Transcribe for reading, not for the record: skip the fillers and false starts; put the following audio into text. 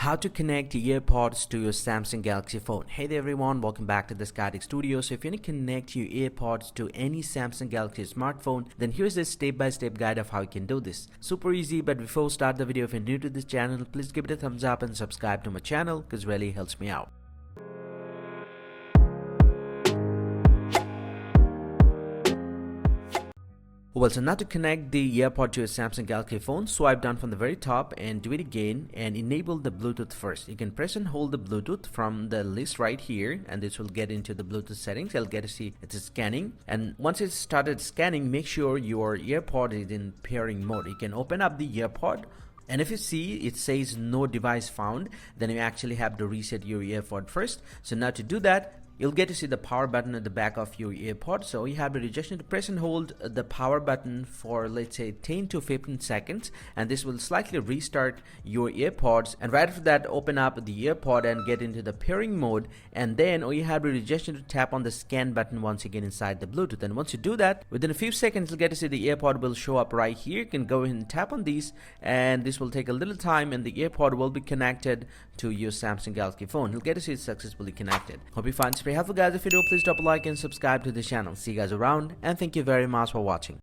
How to connect AirPods to your Samsung Galaxy phone. Hey there everyone, welcome back to the Skytech Studio. So if you want to connect your AirPods to any Samsung Galaxy smartphone, then here's a step-by-step guide of how you can do this. Super easy, but before we start the video, if you're new to this channel, please give it a thumbs up and subscribe to my channel because it really helps me out. Well, so now to connect the AirPod to your Samsung Galaxy phone, swipe down from the very top and do it again and enable the Bluetooth first. You can press and hold the Bluetooth from the list right here, and this will get into the Bluetooth settings. You'll get to see it's scanning, and once it's started scanning, make sure your AirPod is in pairing mode. You can open up the AirPod, and if you see it says no device found, then you actually have to reset your AirPod first. So now to do that, you'll get to see the power button at the back of your AirPod. So you have to just need to press and hold the power button for, let's say, 10 to 15 seconds, and this will slightly restart your AirPods. And right after that, open up the AirPod and get into the pairing mode, and then all you have to just need to tap on the scan button once again inside the Bluetooth. And once you do that, within a few seconds you'll get to see the AirPod will show up right here. You can go ahead and tap on these, and this will take a little time, and the AirPod will be connected to your Samsung Galaxy phone. You'll get to see it's successfully connected. Hope you find this very helpful, guys. If you do, please drop a like and subscribe to the channel. See you guys around, and thank you very much for watching.